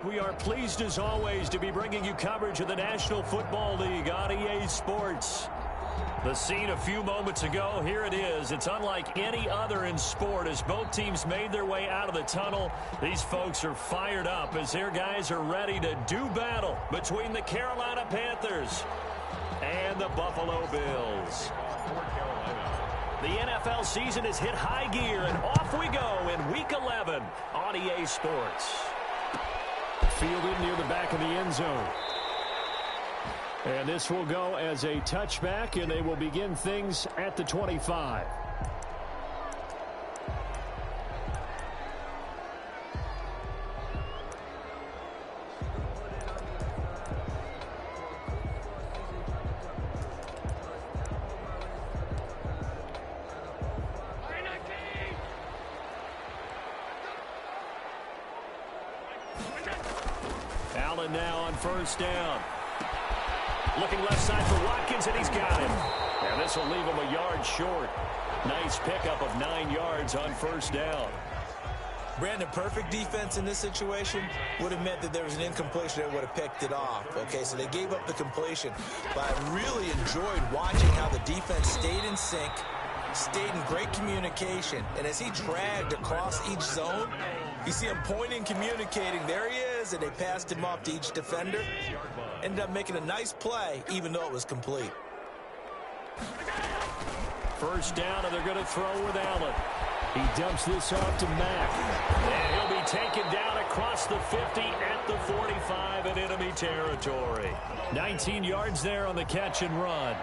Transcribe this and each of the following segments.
We are pleased as always to be bringing you coverage of the National Football League on EA Sports. The scene a few moments ago, here it is. It's unlike any other in sport as both teams made their way out of the tunnel. These folks are fired up as their guys are ready to do battle between the Carolina Panthers and the Buffalo Bills. The NFL season has hit high gear, and off we go in Week 11 on EA Sports. Fielded near the back of the end zone. And this will go as a touchback, and they will begin things at the 25. Allen now on first down. Looking left side for Watkins, and he's got him. And this will leave him a yard short. Nice pickup of 9 yards on first down. Brandon, perfect defense in this situation would have meant that there was an incompletion that would have picked it off. Okay, so they gave up the completion. But I really enjoyed watching how the defense stayed in sync, stayed in great communication. And as he dragged across each zone, you see him pointing, communicating. There he is, and they passed him off to each defender. Ended up making a nice play, even though it was complete. First down, and they're going to throw with Allen. He dumps this off to Mack. And he'll be taken down across the 50 at the 45 in enemy territory. 19 yards there on the catch and run.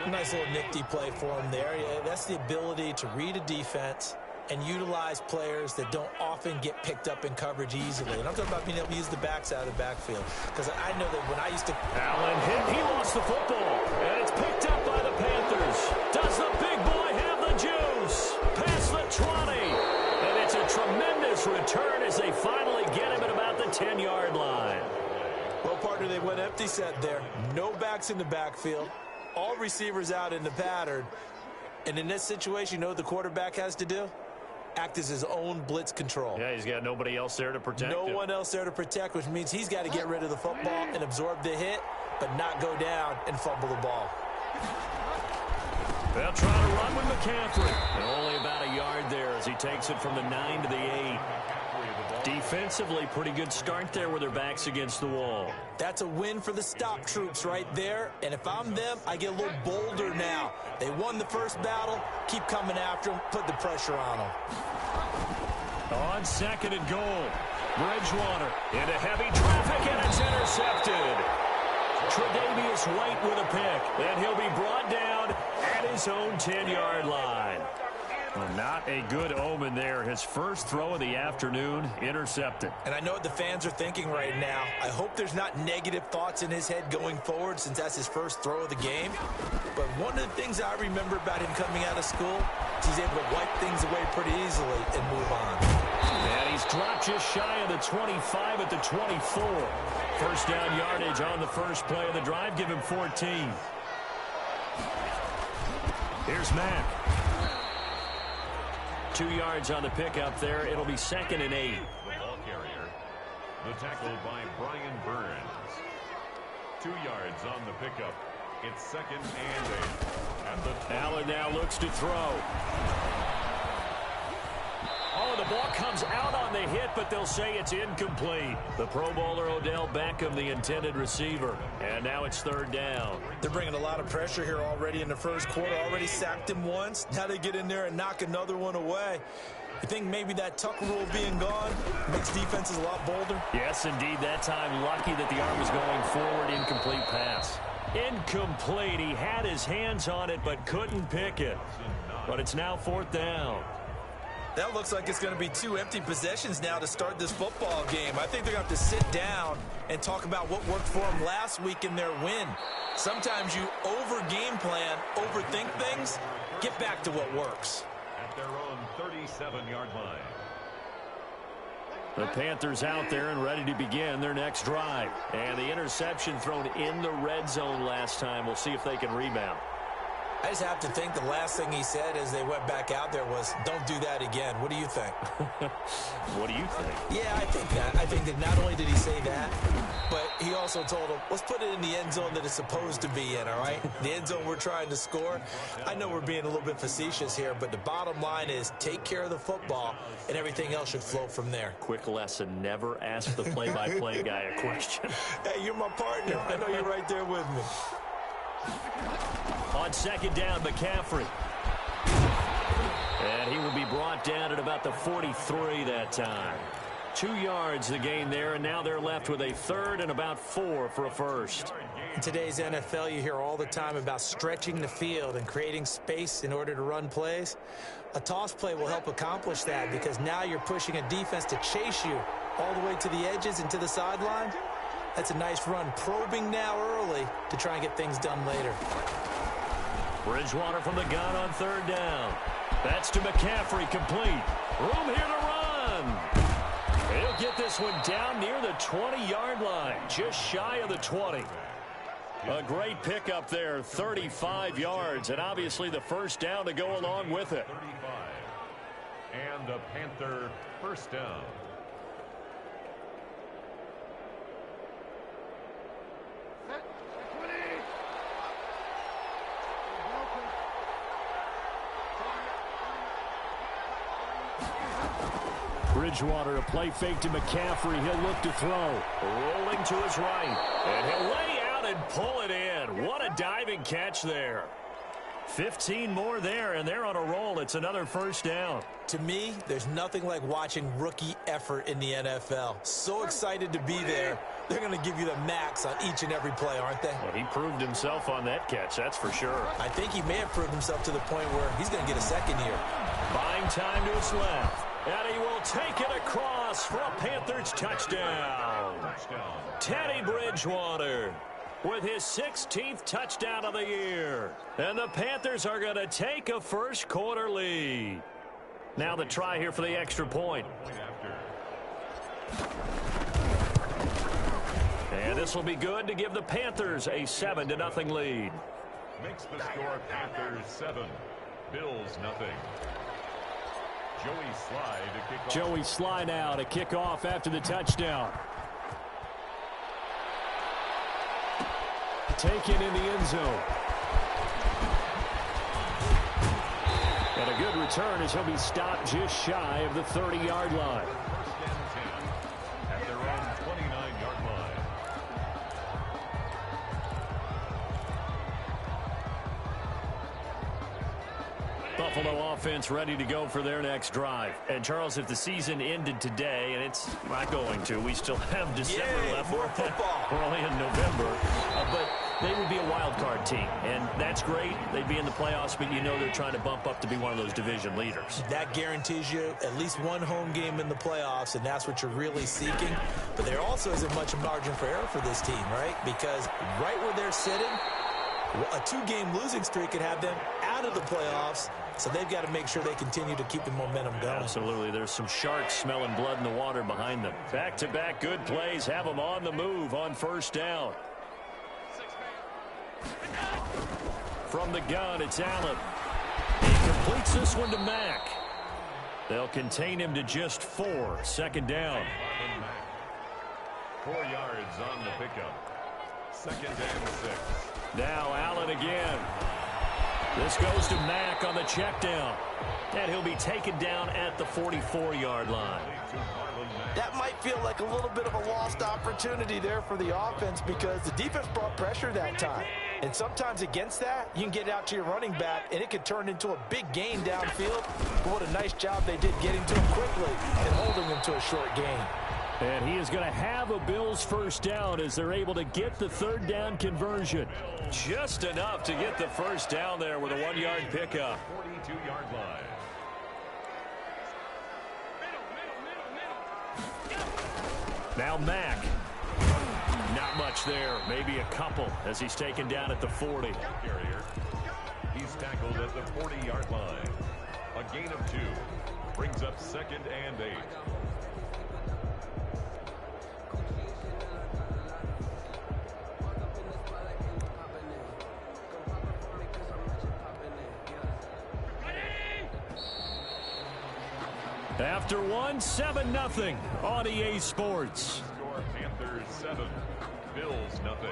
Nice little nifty play for him there. Yeah, that's the ability to read a defense and utilize players that don't often get picked up in coverage easily. And I'm talking about being able to use the backs out of the backfield. Because I know that when I used to... Allen hit. He lost the football. And it's picked up by the Panthers. Does the big boy have the juice? Past the 20. And it's a tremendous return as they finally get him at about the 10-yard line. Well, partner, they went empty set there. No backs in the backfield. All receivers out in the pattern. And in this situation, you know what the quarterback has to do? Act as his own blitz control. Yeah, he's got nobody else there to protect him. No one else there to protect, which means he's got to get rid of the football and absorb the hit, but not go down and fumble the ball. They'll try to run with McCaffrey. And only about a yard there as he takes it from the 9 to the 8. Defensively, pretty good start there with their backs against the wall. That's a win for the stop troops right there. And if I'm them, I get a little bolder now. They won the first battle. Keep coming after them. Put the pressure on them. On second and goal. Bridgewater into heavy traffic, and it's intercepted. Tre'Davious White with a pick. And he'll be brought down at his own 10-yard line. Well, not a good omen there. His first throw of the afternoon intercepted. And I know what the fans are thinking right now. I hope there's not negative thoughts in his head going forward since that's his first throw of the game. But one of the things I remember about him coming out of school is he's able to wipe things away pretty easily and move on. And he's dropped just shy of the 25 at the 24. First down yardage on the first play of the drive. Give him 14. Here's Mack. 2 yards on the pickup there. It'll be 2nd and 8. The ball carrier. The tackle by Brian Burns. 2 yards on the pickup. It's 2nd and 8. Allen now looks to throw. Oh, the ball comes out on the hit, but they'll say it's incomplete. The Pro Bowler Odell Beckham, the intended receiver. And now it's 3rd down. They're bringing a lot of pressure here already in the first quarter. Already sacked him once. Now they get in there and knock another one away. You think maybe that tuck rule being gone makes defenses a lot bolder? Yes, indeed. That time lucky that the arm was going forward. Incomplete pass. Incomplete. He had his hands on it but couldn't pick it. But it's now 4th down. That looks like it's going to be 2 empty possessions now to start this football game. I think they're going to have to sit down and talk about what worked for them last week in their win. Sometimes you over-game plan, overthink things. Get back to what works. At their own 37-yard line. The Panthers out there and ready to begin their next drive. And the interception thrown in the red zone last time. We'll see if they can rebound. I just have to think the last thing he said as they went back out there was, don't do that again. What do you think? What do you think? Yeah, I think that. I think that not only did he say that, but he also told him, let's put it in the end zone that it's supposed to be in, all right? The end zone we're trying to score. I know we're being a little bit facetious here, but the bottom line is take care of the football, and everything else should flow from there. Quick lesson, never ask the play-by-play guy a question. Hey, you're my partner. I know you're right there with me. On second down, McCaffrey. And he will be brought down at about the 43 that time. 2 yards the gain there, and now they're left with a third and about 4 for a first. In today's NFL, you hear all the time about stretching the field and creating space in order to run plays. A toss play will help accomplish that because now you're pushing a defense to chase you all the way to the edges and to the sideline. That's a nice run, probing now early to try and get things done later. Bridgewater from the gun on third down. That's to McCaffrey, complete. Room here to run. He'll get this one down near the 20-yard line, just shy of the 20. A great pickup there, 35 yards, and obviously the first down to go along with it. 35. And a Panther first down. Bridgewater, a play fake to McCaffrey. He'll look to throw. Rolling to his right. And he'll lay out and pull it in. What a diving catch there. 15 more there, and they're on a roll. It's another first down. To me, there's nothing like watching rookie effort in the NFL. So excited to be there. They're going to give you the max on each and every play, aren't they? Well, he proved himself on that catch, that's for sure. I think he may have proved himself to the point where he's going to get a second here. Buying time to his left. And he will take it across for a Panthers touchdown. Teddy Bridgewater with his 16th touchdown of the year. And the Panthers are going to take a first quarter lead. Now the try here for the extra point. And this will be good to give the Panthers a 7-0 lead. Makes the score Panthers 7, Bills nothing. Joey Sly now to kick off after the touchdown. Taken in the end zone. And a good return as he'll be stopped just shy of the 30-yard line. First and 10 at their own 29-yard line. Buffalo offense ready to go for their next drive. And, Charles, if the season ended today, and it's not going to, we still have December left. More football. We're only in November. But they would be a wild card team, and that's great. They'd be in the playoffs, but you know they're trying to bump up to be one of those division leaders. That guarantees you at least one home game in the playoffs, and that's what you're really seeking. But there also isn't much margin for error for this team, right? Because right where they're sitting, a 2-game losing streak could have them out of the playoffs. So they've got to make sure they continue to keep the momentum going. Absolutely. There's some sharks smelling blood in the water behind them. Back-to-back good plays have them on the move on first down. From the gun, it's Allen. He completes this one to Mack. They'll contain him to just 4. Second down. 4 yards on the pickup. Second and 6. Now Allen again. This goes to Mack on the check down. And he'll be taken down at the 44-yard line. That might feel like a little bit of a lost opportunity there for the offense because the defense brought pressure that time. And sometimes against that, you can get out to your running back, and it could turn into a big gain downfield. But what a nice job they did getting to him quickly and holding him to a short gain. And he is going to have a Bills first down as they're able to get the third down conversion. Just enough to get the first down there with a 1-yard pickup. 42-yard line. Now Mack. Not much there. Maybe a couple as he's taken down at the 40. He's tackled at the 40-yard line. A gain of 2. Brings up second and 8. After one, 7-0 on EA Sports. Score Panthers 7, Bills nothing.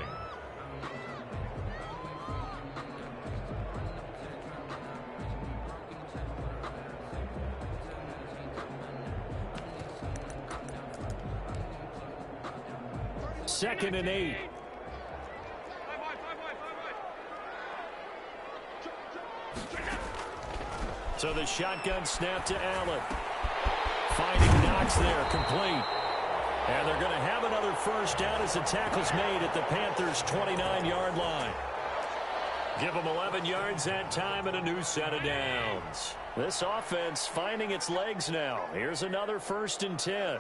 Second and 8. So the shotgun snap to Allen. Finding Knox there, complete. And they're going to have another first down as the tackle's made at the Panthers' 29-yard line. Give them 11 yards that time and a new set of downs. This offense finding its legs now. Here's another 1st and 10.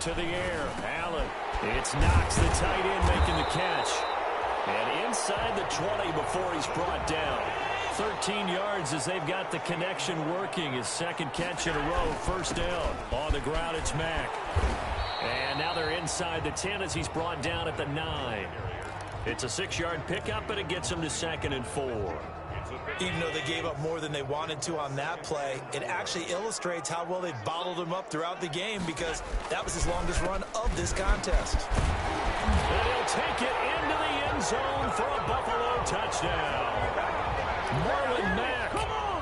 To the air, Allen. It's Knox, the tight end, making the catch. And inside the 20 before he's brought down. 13 yards as they've got the connection working. His second catch in a row, 1st down. On the ground, it's Mack. And now they're inside the 10 as he's brought down at the 9. It's a 6-yard pickup, and it gets him to 2nd and 4. Even though they gave up more than they wanted to on that play, it actually illustrates how well they bottled him up throughout the game, because that was his longest run of this contest. And he'll take it into the end zone for a Buffalo touchdown. Marlon Mack,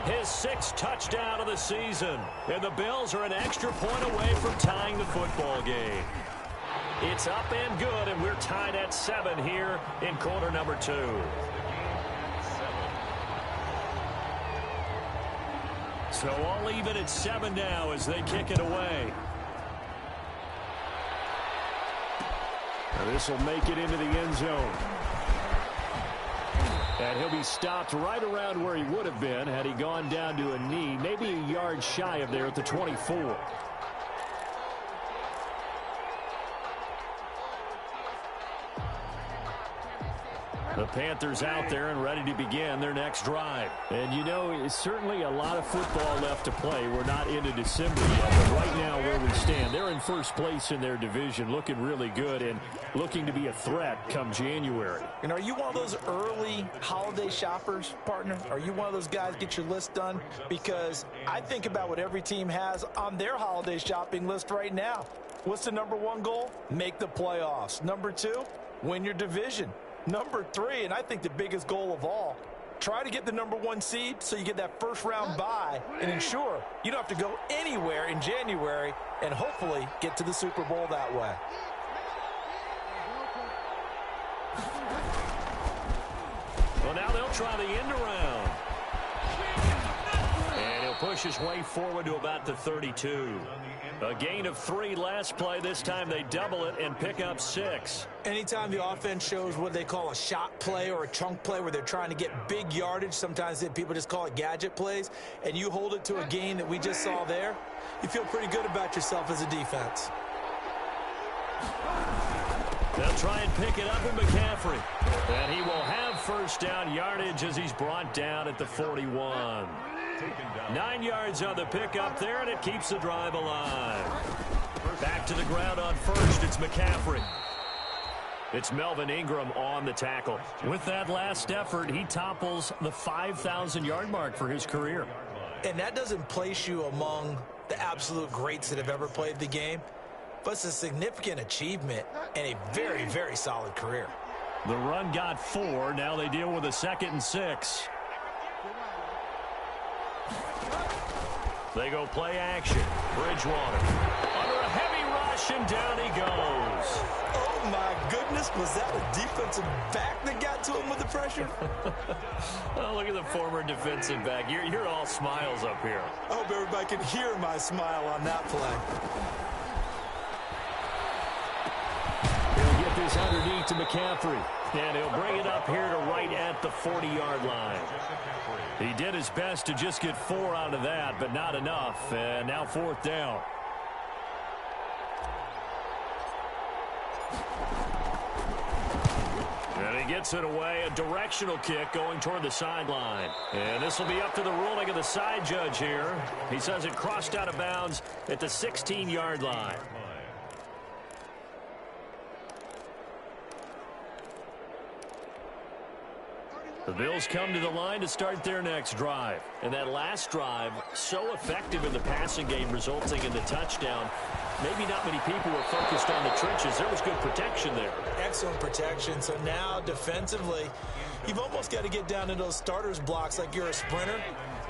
his 6th touchdown of the season. And the Bills are an extra point away from tying the football game. It's up and good, and we're tied at 7 here in quarter number 2. So all even at 7 now as they kick it away. This will make it into the end zone. And he'll be stopped right around where he would have been had he gone down to a knee, maybe a yard shy of there at the 24. The Panthers out there and ready to begin their next drive. And, you know, it's certainly a lot of football left to play. We're not into December yet, but right now where we stand, they're in first place in their division, looking really good and looking to be a threat come January. And are you one of those early holiday shoppers, partner? Are you one of those guys get your list done? Because I think about what every team has on their holiday shopping list right now. What's the number 1 goal? Make the playoffs. Number 2, win your division. Number 3, and I think the biggest goal of all, try to get the number 1 seed so you get that first-round bye and ensure you don't have to go anywhere in January and hopefully get to the Super Bowl that way. Well, now they'll try the end around. And he'll push his way forward to about the 32. A gain of 3 last play. This time they double it and pick up 6. Anytime the offense shows what they call a shot play or a chunk play where they're trying to get big yardage, sometimes people just call it gadget plays, and you hold it to a gain that we just saw there, you feel pretty good about yourself as a defense. They'll try and pick it up with McCaffrey. And he will have first down yardage as he's brought down at the 41. 9 yards on the pickup there, and it keeps the drive alive. Back to the ground on first, it's McCaffrey. It's Melvin Ingram on the tackle. With that last effort, he topples the 5,000-yard mark for his career. And that doesn't place you among the absolute greats that have ever played the game, but it's a significant achievement and a very, very solid career. The run got 4. Now they deal with a 2nd and 6. They go play action. Bridgewater under a heavy rush, and down he goes. Oh, my goodness. Was that a defensive back that got to him with the pressure? Oh, look at the former defensive back. You're all smiles up here. I hope everybody can hear my smile on that play. He'll get this underneath to McCaffrey. And he'll bring it up here to right at the 40-yard line. He did his best to just get 4 out of that, but not enough. And now 4th down. And he gets it away. A directional kick going toward the sideline. And this will be up to the ruling of the side judge here. He says it crossed out of bounds at the 16-yard line. The Bills come to the line to start their next drive. And that last drive, so effective in the passing game, resulting in the touchdown. Maybe not many people were focused on the trenches. There was good protection there. Excellent protection. So now, defensively, you've almost got to get down in those starters blocks like you're a sprinter.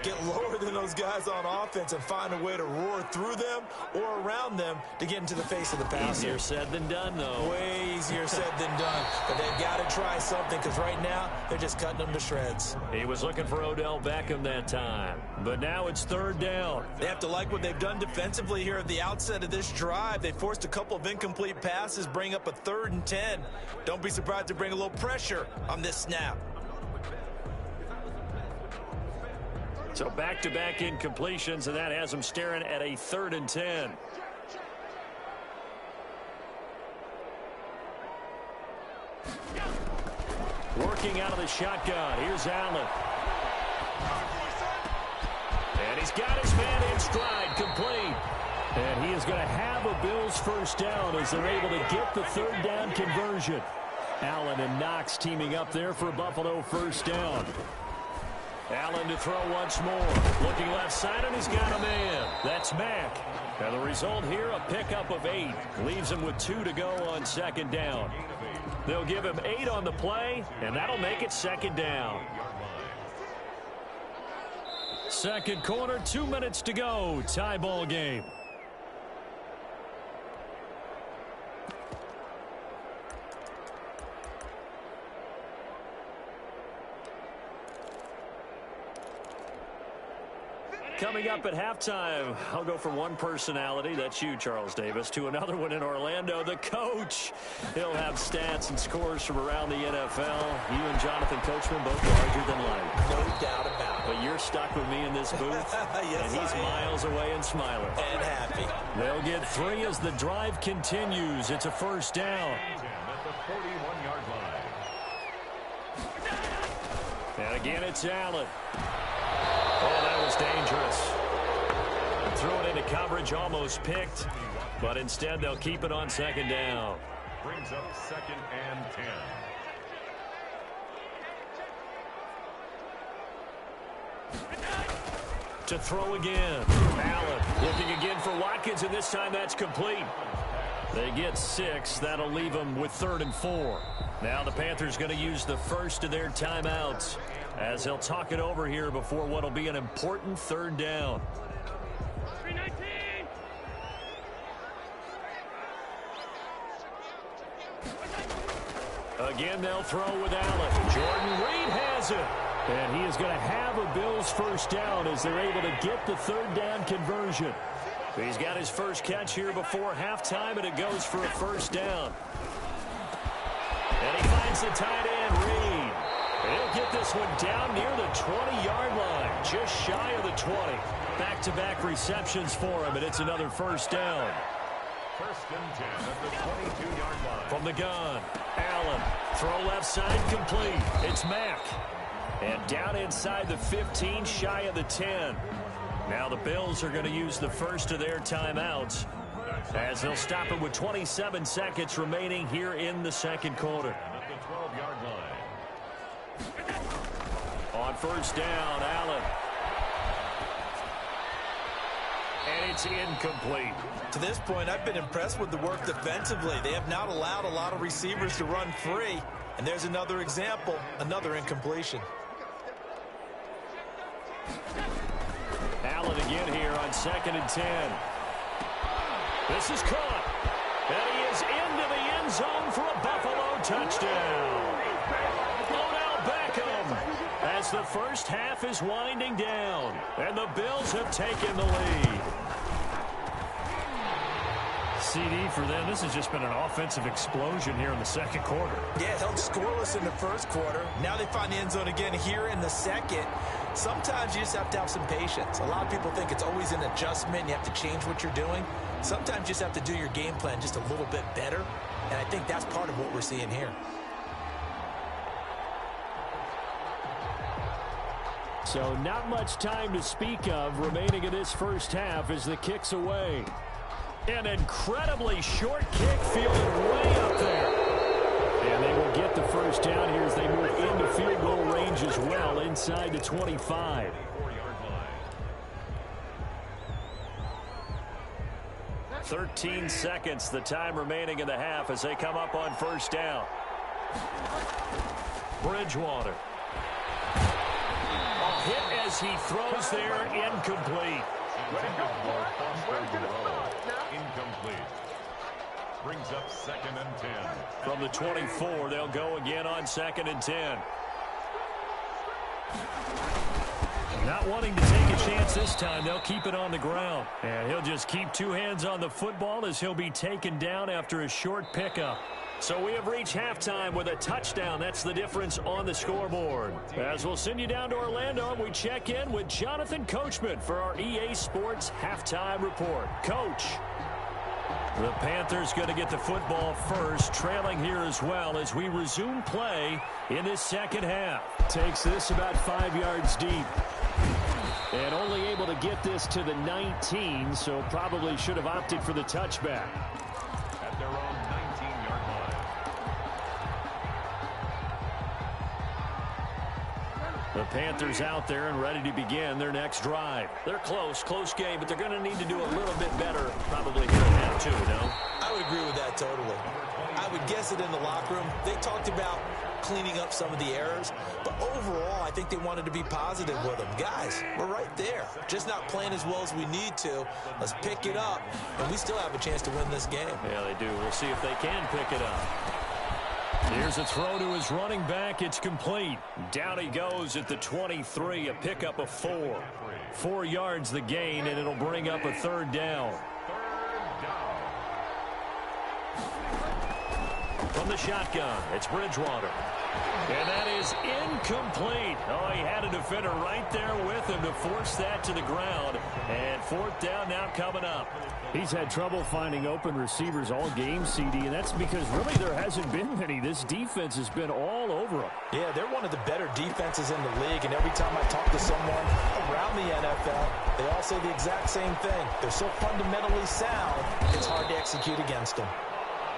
Get lower than those guys on offense and find a way to roar through them or around them to get into the face of the passer. Easier said than done, though. Way easier said than done. But they've got to try something because right now they're just cutting them to shreds. He was looking for Odell Beckham that time. But now it's third down. They have to like what they've done defensively here at the outset of this drive. They forced a couple of incomplete passes, bring up a 3rd and 10. Don't be surprised to bring a little pressure on this snap. So back-to-back incompletions, and that has them staring at a 3rd and 10. Working out of the shotgun. Here's Allen. And he's got his man in stride, complete. And he is going to have a Bills first down as they're able to get the 3rd down conversion. Allen and Knox teaming up there for Buffalo first down. Allen to throw once more. Looking left side, and he's got a man. That's Mack. And the result here, a pickup of 8. Leaves him with 2 to go on 2nd down. They'll give him 8 on the play, and that'll make it 2nd down. 2nd quarter, 2 minutes to go. Tie ball game. Coming up at halftime, I'll go from one personality, that's you, Charles Davis, to another one in Orlando, the coach. He'll have stats and scores from around the NFL. You and Jonathan Coachman both larger than life. No doubt about it. But you're stuck with me in this booth, yes, and he's miles away and smiling. And happy. They'll get 3 as the drive continues. It's a first down. At the 41-yard line. And again, it's Allen. Oh, that was dangerous. And threw it into coverage, almost picked. But instead, they'll keep it on 2nd down. Brings up 2nd and 10. To throw again. Allen looking again for Watkins, and this time that's complete. They get 6. That'll leave them with 3rd and 4. Now the Panthers going to use the first of their timeouts as they'll talk it over here before what will be an important 3rd down. Again, they'll throw with Allen. Jordan Reed has it. And he is going to have a Bills first down as they're able to get the 3rd down conversion. He's got his first catch here before halftime, and it goes for a first down. And he finds the tight end, Reed. He'll get this one down near the 20-yard line, just shy of the 20. Back-to-back receptions for him, and it's another first down. 1st and 10 at the 22-yard line. From the gun, Allen. Throw left side, complete. It's Mack. And down inside the 15, shy of the 10. Now the Bills are going to use the first of their timeouts as they'll stop it with 27 seconds remaining here in the 2nd quarter. At the 12-yard line. On first down, Allen. And it's incomplete. To this point, I've been impressed with the work defensively. They have not allowed a lot of receivers to run free. And there's another example, another incompletion. Allen again here on 2nd and 10. This is caught. And he is into the end zone for a Buffalo touchdown. Odell Beckham as the first half is winding down. And the Bills have taken the lead. CD for them. This has just been an offensive explosion here in the 2nd quarter. Yeah, held scoreless in the 1st quarter. Now they find the end zone again here in the 2nd. Sometimes you just have to have some patience. A lot of people think it's always an adjustment. You have to change what you're doing. Sometimes you just have to do your game plan just a little bit better. And I think that's part of what we're seeing here. So not much time to speak of remaining in this first half as the kick's away. An incredibly short kick, fielded way up there. And they will get the first down here as they move into field goal range as well, inside the 25. 13 seconds, the time remaining in the half as they come up on first down. Bridgewater. A hit as he throws there, incomplete. Incomplete. Brings up 2nd and 10. From the 24, they'll go again on 2nd and 10. Not wanting to take a chance this time, they'll keep it on the ground. And he'll just keep two hands on the football as he'll be taken down after a short pickup. So we have reached halftime with a touchdown. That's the difference on the scoreboard. As we'll send you down to Orlando, we check in with Jonathan Coachman for our EA Sports Halftime Report. Coach. The Panthers going to get the football first, trailing here as well as we resume play in this second half. Takes this about 5 yards deep. And only able to get this to the 19, so probably should have opted for the touchback. At their own 19-yard line. The Panthers out there and ready to begin their next drive. They're close game, but they're going to need to do a little bit better probably here in half two, no? I would agree with that totally. I would guess it in the locker room. They talked about cleaning up some of the errors, but overall, I think they wanted to be positive with them. Guys, we're right there. Just not playing as well as we need to. Let's pick it up, and we still have a chance to win this game. Yeah, they do. We'll see if they can pick it up. Here's a throw to his running back. It's complete. Down he goes at the 23, a pickup of 4. 4 yards the gain, and it'll bring up a third down. From the shotgun, it's Bridgewater. And that is incomplete. Oh, he had a defender right there with him to force that to the ground. And fourth down now coming up. He's had trouble finding open receivers all game, CD, and that's because really there hasn't been many. This defense has been all over them. Yeah, they're one of the better defenses in the league, and every time I talk to someone around the NFL, they all say the exact same thing. They're so fundamentally sound, it's hard to execute against them.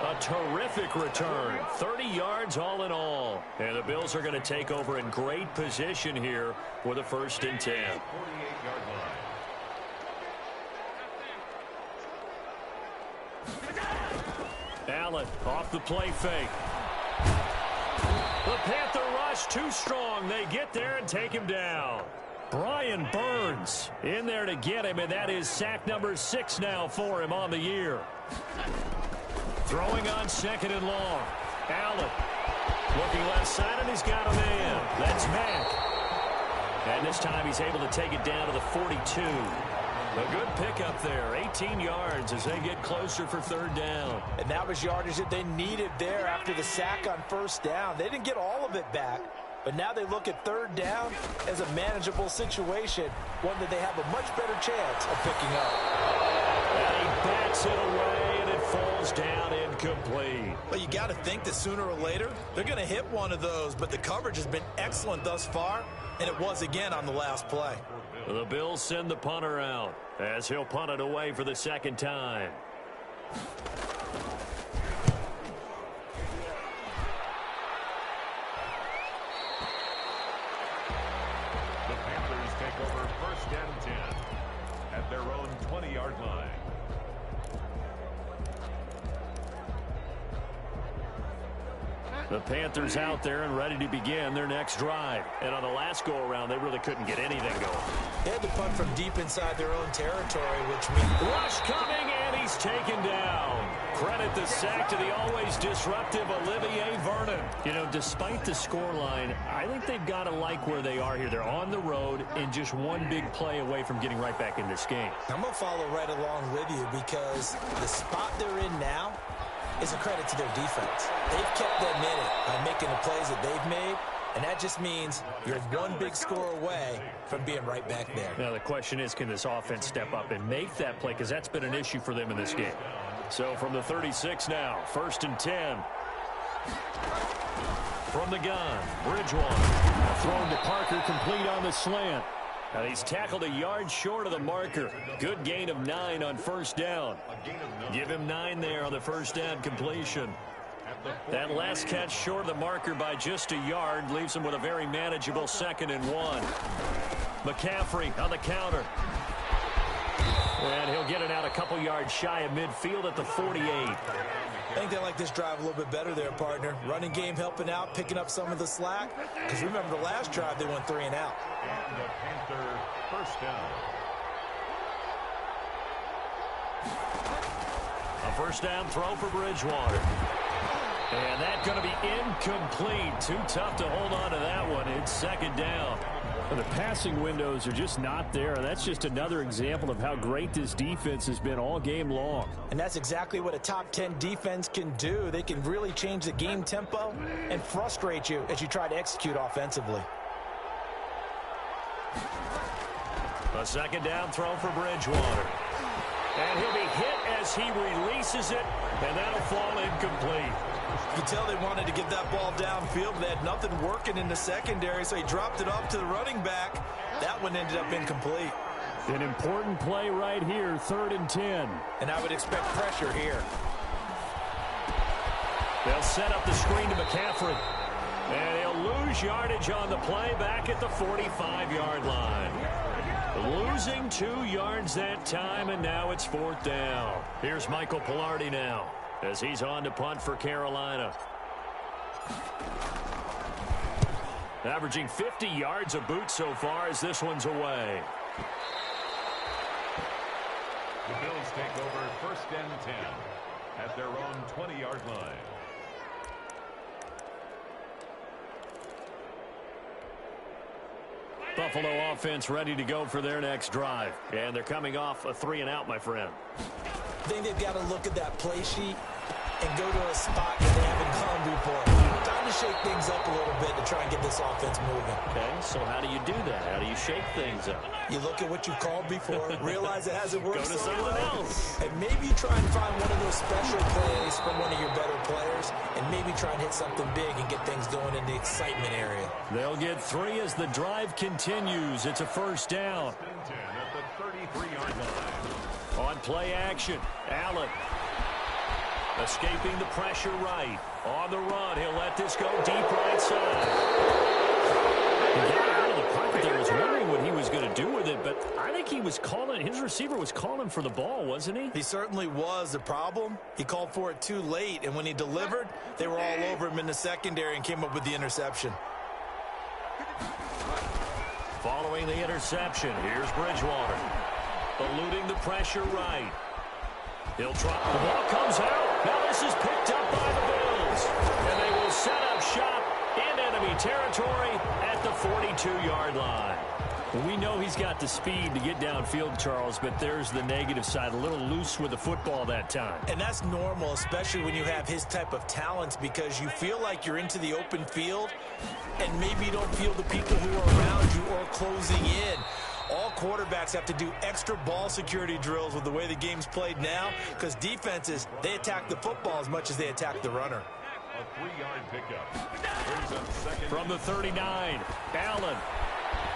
A terrific return, 30 yards all in all. And the Bills are going to take over in great position here with a 1st and 10. 48-yard line. Allen off the play fake. The Panther rush too strong. They get there and take him down. Brian Burns in there to get him, and that is sack number 6 now for him on the year. Throwing on 2nd and long. Allen looking left side, and he's got a man. That's Mack. And this time he's able to take it down to the 42. A good pickup there. 18 yards as they get closer for 3rd down. And that was yardage that they needed there after the sack on 1st down. They didn't get all of it back, but now they look at 3rd down as a manageable situation, one that they have a much better chance of picking up. And he bats it away, and it falls down incomplete. Well, you got to think that sooner or later they're going to hit one of those, but the coverage has been excellent thus far, and it was again on the last play. The Bills send the punter out as he'll punt it away for the 2nd time. The Panthers take over 1st and 10 at their own 20-yard line. The Panthers out there and ready to begin their next drive. And on the last go-around, they really couldn't get anything going. They had to punt from deep inside their own territory, which means... Rush coming, and he's taken down. Credit the sack to the always disruptive Olivier Vernon. You know, despite the scoreline, I think they've got to like where they are here. They're on the road and just one big play away from getting right back in this game. I'm going to follow right along with you because the spot they're in now is a credit to their defense. They've kept them in it by making the plays that they've made, and that just means you're one big score away from being right back there. Now, the question is, can this offense step up and make that play? Because that's been an issue for them in this game. So from the 36 now, 1st and 10. From the gun, Bridgewater. Thrown to Parker, complete on the slant. And he's tackled a yard short of the marker. Good gain of 9 on 1st down. Give him 9 there on the 1st down completion. That last catch short of the marker by just a yard leaves him with a very manageable 2nd and 1. McCaffrey on the counter. And he'll get it out a couple yards shy of midfield at the 48. I think they like this drive a little bit better there, partner. Running game helping out, picking up some of the slack. Because remember the last drive, they went 3 and out. And the Panther first down. A first down throw for Bridgewater. And that's going to be incomplete. Too tough to hold on to that one. It's 2nd down. The passing windows are just not there. That's just another example of how great this defense has been all game long. And that's exactly what a top 10 defense can do. They can really change the game tempo and frustrate you as you try to execute offensively. A 2nd down throw for Bridgewater. And he'll be hit as he releases it, and that'll fall incomplete. You can tell they wanted to get that ball downfield, but they had nothing working in the secondary, so he dropped it off to the running back. That one ended up incomplete. An important play right here, 3rd and 10. And I would expect pressure here. They'll set up the screen to McCaffrey. And he'll lose yardage on the play back at the 45-yard line. Losing 2 yards that time, and now it's 4th down. Here's Michael Pilardi now as he's on to punt for Carolina. Averaging 50 yards a boot so far as this one's away. The Bills take over 1st and 10 at their own 20-yard line. Buffalo offense ready to go for their next drive. And they're coming off a 3-and-out, my friend. I think they've got to look at that play sheet and go to a spot that they haven't gone before. Time to shake things up a little bit to try and get this offense moving. Okay, so how do you do that? How do you shake things up? You look at what you called before, realize it hasn't worked Go to so something well, else. and maybe try and find one of those special plays from one of your better players, and maybe try and hit something big and get things going in the excitement area. They'll get 3 as the drive continues. It's a 1st down. 10 at the 33-yard line. On play action, Allen. Escaping the pressure right. On the run, he'll let this go deep right side. He got out of the pocket there. I was wondering what he was going to do with it, but I think he was calling, his receiver was calling for the ball, wasn't he? He certainly was. The problem, he called for it too late, and when he delivered, they were all over him in the secondary and came up with the interception. Following the interception, here's Bridgewater. Eluding the pressure right. He'll try. The ball comes out. Now this is picked up by the Bills. And they will set up shop in enemy territory at the 42-yard line. We know he's got the speed to get downfield, Charles, but there's the negative side. A little loose with the football that time. And that's normal, especially when you have his type of talents, because you feel like you're into the open field and maybe you don't feel the people who are around you or closing in. All quarterbacks have to do extra ball security drills with the way the game's played now, because defenses, they attack the football as much as they attack the runner. A 3-yard pickup. Brings up 2nd. From the 39, Allen.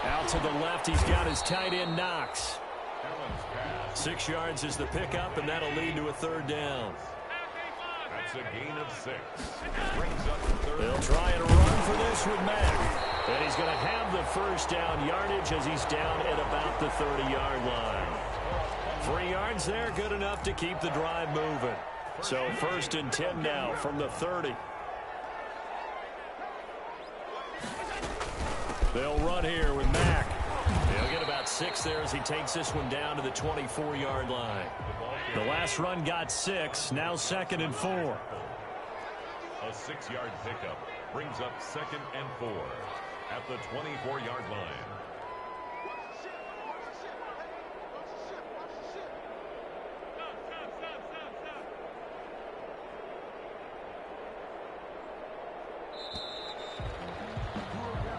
Out to the left, he's got his tight end, Knox. Allen's pass. 6 yards is the pickup, and that'll lead to a 3rd down. That's a gain of 6. Brings up 3rd. They'll try and run for this with Mack. And he's going to have the 1st down yardage as he's down at about the 30-yard line. 3 yards there, good enough to keep the drive moving. So 1st and 10 now from the 30. They'll run here with Mack. He'll get about 6 there as he takes this one down to the 24-yard line. The last run got 6, now 2nd and 4. A 6-yard pickup brings up 2nd and 4 at the 24-yard line.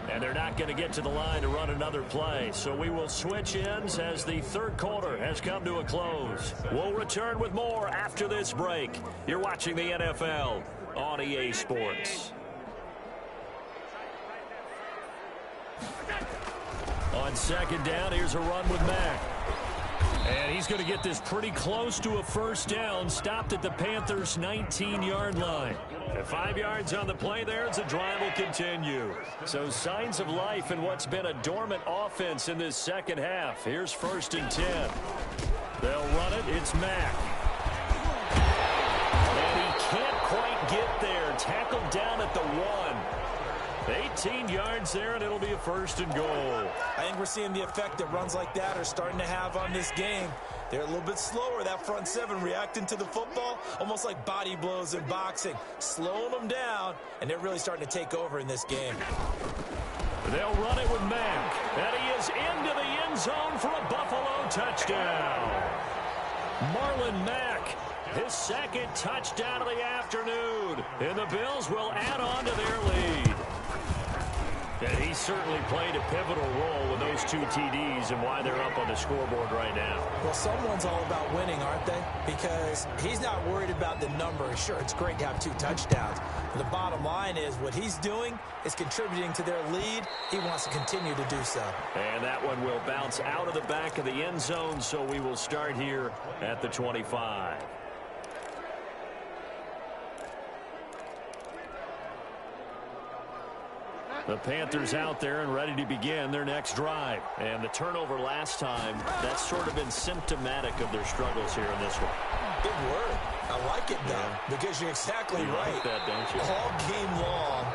And they're not going to get to the line to run another play. So we will switch ends as the 3rd quarter has come to a close. We'll return with more after this break. You're watching the NFL on EA Sports. On 2nd down, here's a run with Mack. And he's going to get this pretty close to a first down, stopped at the Panthers' 19-yard line. And 5 yards on the play there as the drive will continue. So signs of life in what's been a dormant offense in this second half. Here's 1st and 10. They'll run it. It's Mack. And he can't quite get there. Tackled down at the 1. 18 yards there, and it'll be a 1st and goal. I think we're seeing the effect that runs like that are starting to have on this game. They're a little bit slower, that front 7, reacting to the football, almost like body blows in boxing, slowing them down, and they're really starting to take over in this game. They'll run it with Mack, and he is into the end zone for a Buffalo touchdown. Marlon Mack, his 2nd touchdown of the afternoon, and the Bills will add on to their lead. And he certainly played a pivotal role with those 2 TDs and why they're up on the scoreboard right now. Well, someone's all about winning, aren't they? Because he's not worried about the number. Sure, it's great to have 2 touchdowns. But the bottom line is what he's doing is contributing to their lead. He wants to continue to do so. And that one will bounce out of the back of the end zone, so we will start here at the 25. The Panthers out there and ready to begin their next drive. And the turnover last time, that's sort of been symptomatic of their struggles here in this one. Big word. I like it, though, because you're exactly right. Like that, don't you? All game long,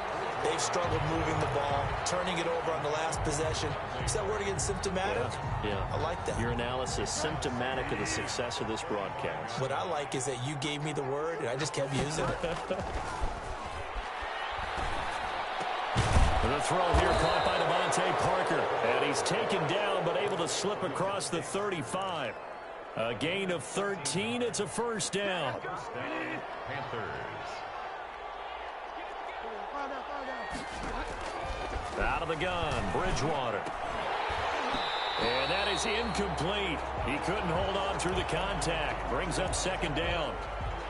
they've struggled moving the ball, turning it over on the last possession. Is that word again, symptomatic? Yeah. I like that. Your analysis, symptomatic of the success of this broadcast. What I like is that you gave me the word, and I just kept using it. The throw here caught by Devontae Parker. And he's taken down but able to slip across the 35. A gain of 13. It's a 1st down. Panthers. Out of the gun, Bridgewater. And that is incomplete. He couldn't hold on through the contact. Brings up 2nd down.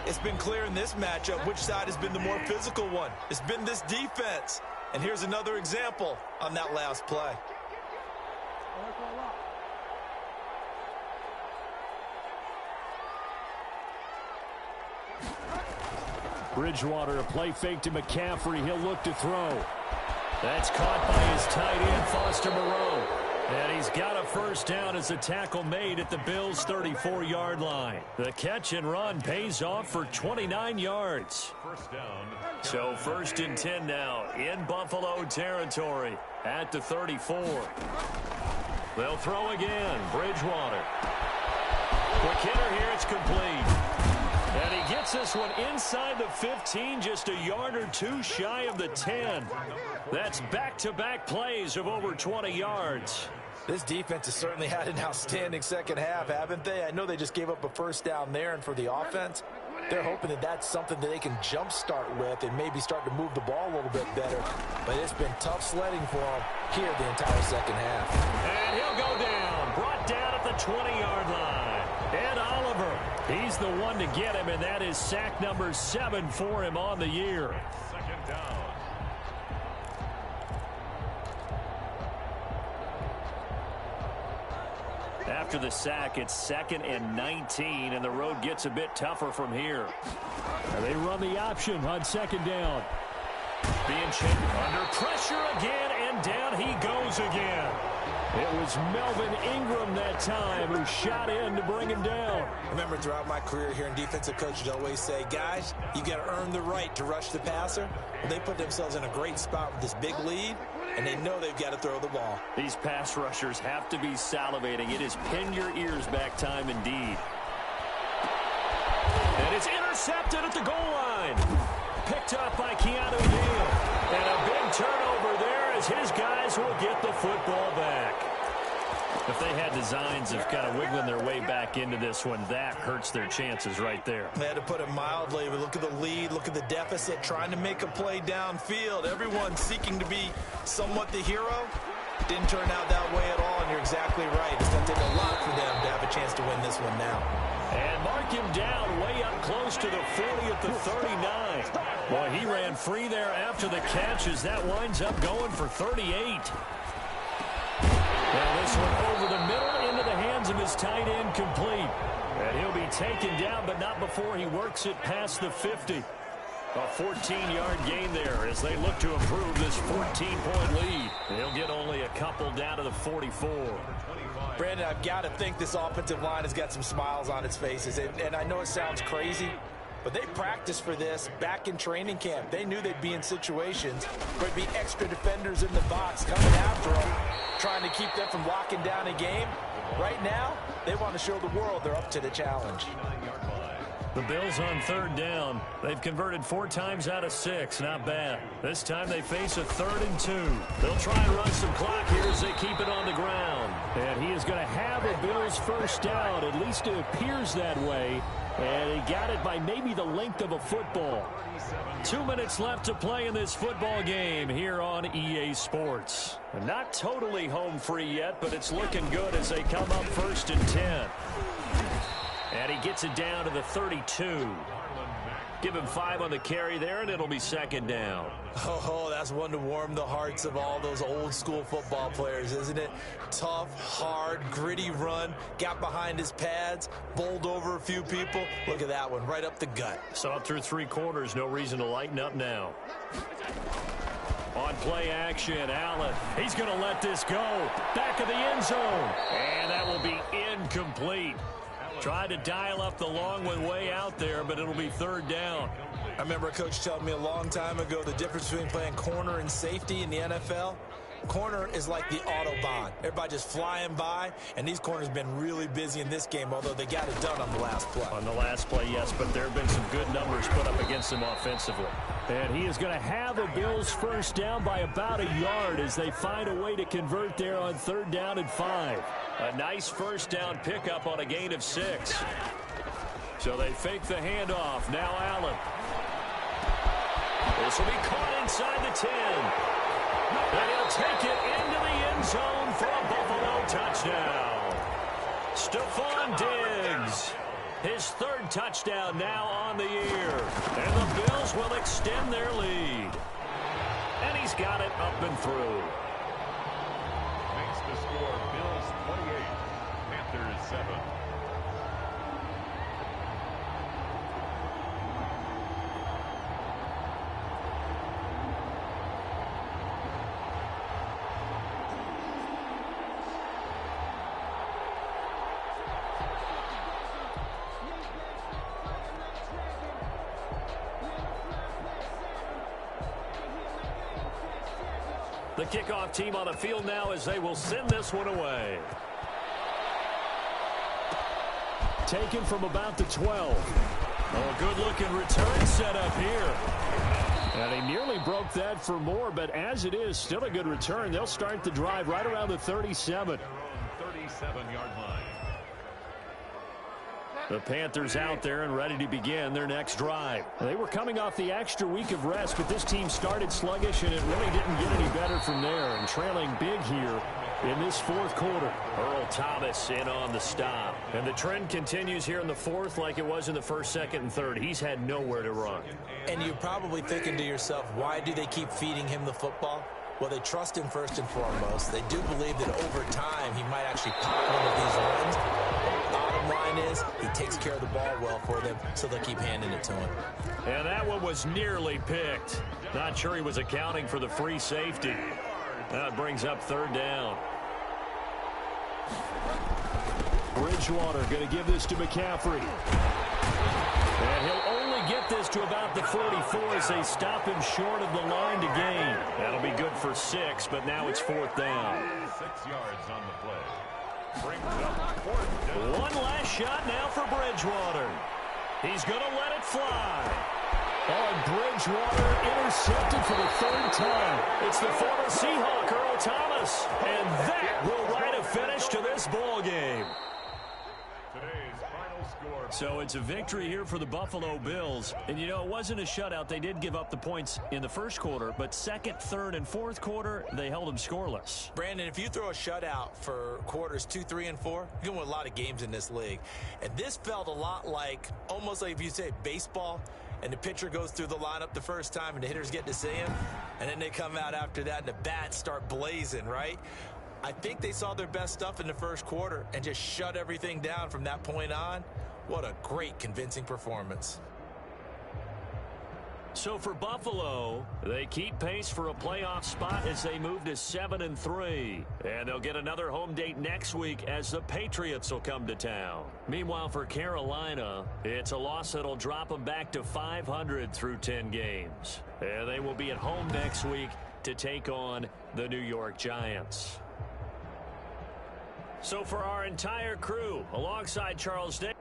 It's been clear in this matchup which side has been the more physical one. It's been this defense. And here's another example on that last play. Bridgewater, a play fake to McCaffrey. He'll look to throw. That's caught by his tight end, Foster Moreau. And he's got a 1st down as the tackle made at the Bills' 34-yard line. The catch and run pays off for 29 yards. 1st down. So 1st and 10 now in Buffalo territory at the 34. They'll throw again. Bridgewater. Quick hitter here. It's complete. And he gets this one inside the 15, just a yard or 2 shy of the 10. That's back-to-back plays of over 20 yards. This defense has certainly had an outstanding second half, haven't they? I know they just gave up a 1st down there, and for the offense, they're hoping that that's something that they can jumpstart with and maybe start to move the ball a little bit better. But it's been tough sledding for them here the entire second half. And he'll go down, brought down at the 20-yard line. Ed Oliver, he's the one to get him, and that is sack number 7 for him on the year. 2nd down. After the sack, it's 2nd and 19, and the road gets a bit tougher from here. And they run the option on 2nd down. Being checked under pressure again, and down he goes again. It was Melvin Ingram that time who shot in to bring him down. Remember, throughout my career here in defensive coaches always say, guys, you got to earn the right to rush the passer. Well, they put themselves in a great spot with this big lead, and they know they've got to throw the ball. These pass rushers have to be salivating. It is pin your ears back time indeed. And it's intercepted at the goal line. Picked up by Keanu Neal. And a big turnover there as his guys will get the football back. If they had designs of kind of wiggling their way back into this one, that hurts their chances right there. They had to put it mildly, but look at the lead, look at the deficit, trying to make a play downfield. Everyone seeking to be somewhat the hero. Didn't turn out that way at all, and you're exactly right. It's going to take a lot for them to have a chance to win this one now. And mark him down way up close to the 40 at the 39. Boy, he ran free there after the catch as that winds up going for 38. Now this one over the middle into the hands finds him his tight end complete. And he'll be taken down, but not before he works it past the 50. A 14-yard gain there as they look to improve this 14-point lead. They'll get only a couple down to the 44. Brandon, I've got to think this offensive line has got some smiles on its faces. And I know it sounds crazy, but they practiced for this back in training camp. They knew they'd be in situations where there'd be extra defenders in the box coming after them, trying to keep them from locking down a game. Right now, they want to show the world they're up to the challenge. The Bills on third down. They've converted 4 times out of 6. Not bad. This time they face a 3rd and 2. They'll try and run some clock here as they keep it on the ground. And he is going to have a Bills first down. At least it appears that way. And he got it by maybe the length of a football. 2 minutes left to play in this football game here on EA Sports. Not totally home free yet, but it's looking good as they come up 1st and 10. And he gets it down to the 32. Give him 5 on the carry there, and it'll be 2nd down. Oh, that's one to warm the hearts of all those old-school football players, isn't it? Tough, hard, gritty run. Got behind his pads, bowled over a few people. Look at that one, right up the gut. Saw it through 3 quarters. No reason to lighten up now. On play action, Allen. He's going to let this go. Back of the end zone. And that will be incomplete. Tried to dial up the long one way out there, but it'll be 3rd down. I remember a coach telling me a long time ago the difference between playing corner and safety in the NFL. Corner is like the Autobahn. Everybody just flying by, and these corners have been really busy in this game, although they got it done on the last play. On the last play, yes, but there have been some good numbers put up against them offensively. And he is going to have a Bills first down by about a yard as they find a way to convert there on 3rd down and 5. A nice first down pickup on a gain of 6. So they fake the handoff. Now Allen. This will be caught inside the 10. And he'll take it into the end zone for a Buffalo touchdown. Stephon Diggs. His 3rd touchdown now on the year. And the Bills will extend their lead. And he's got it up and through. Makes the score Bills 28, Panthers 7. The kickoff team on the field now as they will send this one away. Taken from about the 12. Oh, good-looking return set up here. And he nearly broke that for more, but as it is, still a good return. They'll start the drive right around the 37. 37-yard line. The Panthers out there and ready to begin their next drive. They were coming off the extra week of rest, but this team started sluggish, and it really didn't get any better from there. And trailing big here in this 4th quarter. Earl Thomas in on the stop. And the trend continues here in the 4th like it was in the 1st, 2nd, and 3rd. He's had nowhere to run. And you're probably thinking to yourself, why do they keep feeding him the football? Well, they trust him first and foremost. They do believe that over time he might actually pop one of these runs. Bottom line is he takes care of the ball well for them, so they'll keep handing it to him. And that one was nearly picked. Not sure he was accounting for the free safety. That brings up 3rd down. Bridgewater going to give this to McCaffrey. And he'll only get this to about the 44 as they stop him short of the line to gain. That'll be good for 6, but now it's 4th down. 6 yards on the play. Brings up 4th down. One last shot now for Bridgewater. He's going to let it fly. Oh, and Bridgewater intercepted for the 3rd time. It's the former Seahawk, Earl Thomas. And that will write a finish to this ball game. Today's final score. So it's a victory here for the Buffalo Bills. And, you know, it wasn't a shutout. They did give up the points in the 1st quarter, but 2nd, 3rd, and 4th quarter, they held them scoreless. Brandon, if you throw a shutout for quarters 2, 3, and 4, you're going to win a lot of games in this league. And this felt a lot like, almost like if you say baseball, and the pitcher goes through the lineup the first time and the hitters get to see him, and then they come out after that and the bats start blazing, right? I think they saw their best stuff in the first quarter and just shut everything down from that point on. What a great, convincing performance. So for Buffalo, they keep pace for a playoff spot as they move to 7-3. And they'll get another home date next week as the Patriots will come to town. Meanwhile, for Carolina, it's a loss that'll drop them back to 500 through 10 games. And they will be at home next week to take on the New York Giants. So for our entire crew, alongside Charles Day.